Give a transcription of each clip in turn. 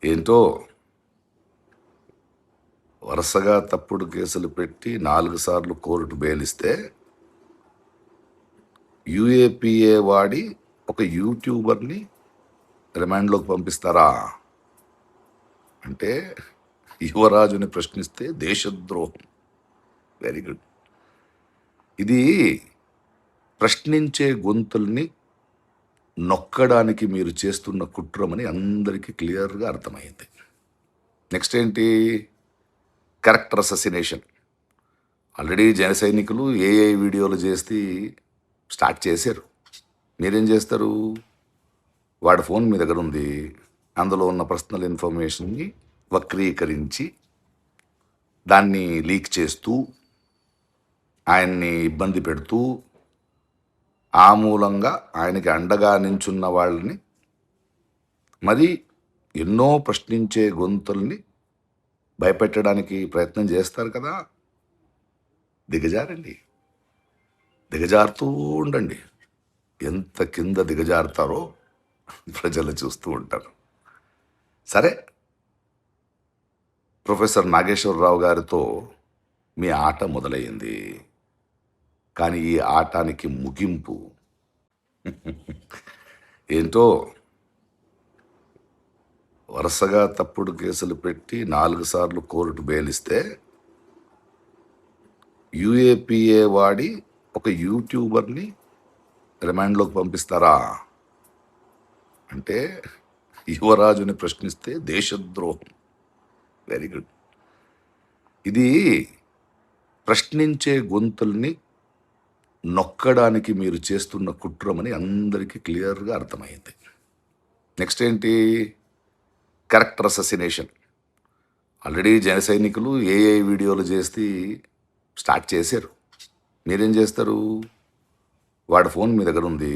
ఏంటో వరుసగా తప్పుడు కేసులు పెట్టి 4 సార్లు కోర్టు బెయిలిస్తే యూఏపీఏ వాడి ఒక యూట్యూబర్ని రిమాండ్లోకి పంపిస్తారా అంటే యువరాజుని ప్రశ్నిస్తే దేశద్రోహం. Very good. ఇది ప్రశ్నించే గొంతుల్ని నొక్కడానికి మీరు చేస్తున్న కుట్రమని అందరికీ క్లియర్గా అర్థమైంది. నెక్స్ట్ ఏంటి? క్యారెక్టర్ అససినేషన్. ఆల్రెడీ జన సైనికులు ఏఐ వీడియోలు చేసి స్టార్ట్ చేశారు. మీరేం చేస్తారు? వాడి ఫోన్ మీ దగ్గర ఉంది, అందులో ఉన్న పర్సనల్ ఇన్ఫర్మేషన్ని వక్రీకరించి దాన్ని లీక్ చేస్తూ ఆయన్ని ఇబ్బంది పెడుతూ ఆ మూలంగా ఆయనకి అండగా నించున్న వాళ్ళని మరి ఎన్నో ప్రశ్నించే గొంతుల్ని భయపెట్టడానికి ప్రయత్నం చేస్తారు కదా. దిగజారండి, దిగజారుతూ ఉండండి. ఎంత కింద దిగజారుతారో ప్రజలు చూస్తూ ఉంటారు. సరే, ప్రొఫెసర్ నాగేశ్వరరావు గారితో మీ ఆట మొదలయ్యింది, కానీ ఈ ఆటానికి ముగింపు ఏంటో వరుసగా తప్పుడు కేసులు పెట్టి 4 సార్లు కోర్టు బెయిలిస్తే యూఏపీఏ వాడి ఒక యూట్యూబర్ని రిమాండ్లోకి పంపిస్తారా అంటే యువరాజుని ప్రశ్నిస్తే దేశద్రోహం. Very good. ఇది ప్రశ్నించే గొంతుల్ని నొక్కడానికి మీరు చేస్తున్న కుట్రమని అందరికీ క్లియర్గా అర్థమైంది. నెక్స్ట్ ఏంటి? క్యారెక్టర్ అససినేషన్. ఆల్రెడీ జన సైనికులు ఏఐ వీడియోలు చేసి స్టార్ట్ చేశారు. మీరేం చేస్తారు? వాడి ఫోన్ మీ దగ్గర ఉంది,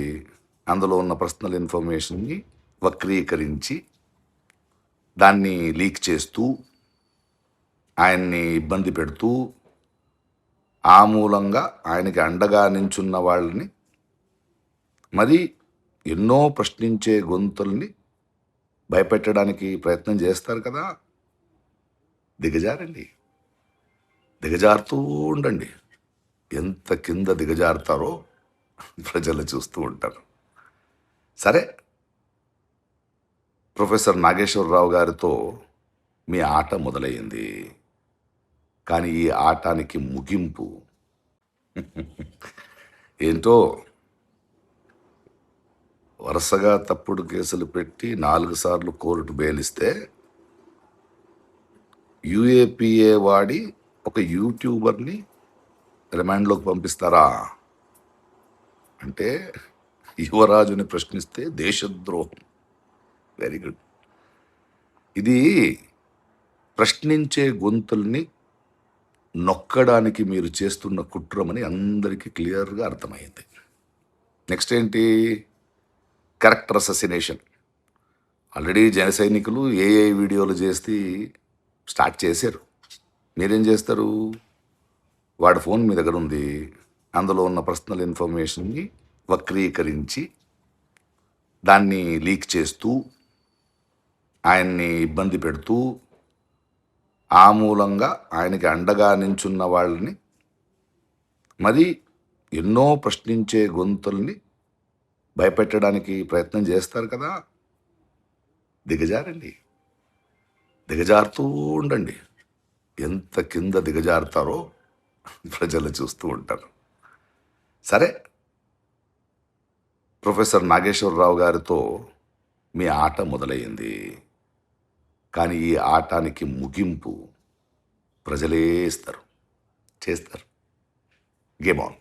అందులో ఉన్న పర్సనల్ ఇన్ఫర్మేషన్ని వక్రీకరించి దాన్ని లీక్ చేస్తూ ఆయన్ని ఇబ్బంది పెడుతూ ఆ మూలంగా ఆయనకి అండగా నించున్న వాళ్ళని మరి ఎన్నో ప్రశ్నించే గొంతుల్ని భయపెట్టడానికి ప్రయత్నం చేస్తారు కదా. దిగజారండి, దిగజారుతూ ఉండండి. ఎంత కింద దిగజారుతారో ప్రజలు చూస్తూ ఉంటారు. సరే, ప్రొఫెసర్ నాగేశ్వరరావు గారితో మీ ఆట మొదలయ్యింది, కానీ ఈ ఆటానికి ముగింపు ఏంటో వరుసగా తప్పుడు కేసులు పెట్టి 4 సార్లు కోర్టు బెయిలిస్తే యూఏపీఏ వాడి ఒక యూట్యూబర్ని రిమాండ్లోకి పంపిస్తారా అంటే యువరాజుని ప్రశ్నిస్తే దేశద్రోహం. Very good. ఇది ప్రశ్నించే గొంతుల్ని నొక్కడానికి మీరు చేస్తున్న కుట్రమని అందరికీ క్లియర్గా అర్థమైంది. నెక్స్ట్ ఏంటి? క్యారెక్టర్ అససినేషన్. ఆల్రెడీ జన సైనికులు ఏఐ వీడియోలు చేసి స్టార్ట్ చేశారు. మీరేం చేస్తారు? వాడి ఫోన్ మీ దగ్గర ఉంది, అందులో ఉన్న పర్సనల్ ఇన్ఫర్మేషన్ని వక్రీకరించి దాన్ని లీక్ చేస్తూ ఆయన్ని ఇబ్బంది పెడుతూ ఆ మూలంగా ఆయనకి అండగా నించున్న వాళ్ళని మరి ఎన్నో ప్రశ్నించే గొంతుల్ని భయపెట్టడానికి ప్రయత్నం చేస్తారు కదా. దిగజారండి, దిగజారుతూ ఉండండి. ఎంత కింద దిగజారుతారో ప్రజలు చూస్తూ ఉంటారు. సరే, ప్రొఫెసర్ నాగేశ్వరరావు గారితో మీ ఆట మొదలయ్యింది, కానీ ఈ ఆటానికి ముగింపు ప్రజలే ఇస్తారు, చేస్తారు. Game on.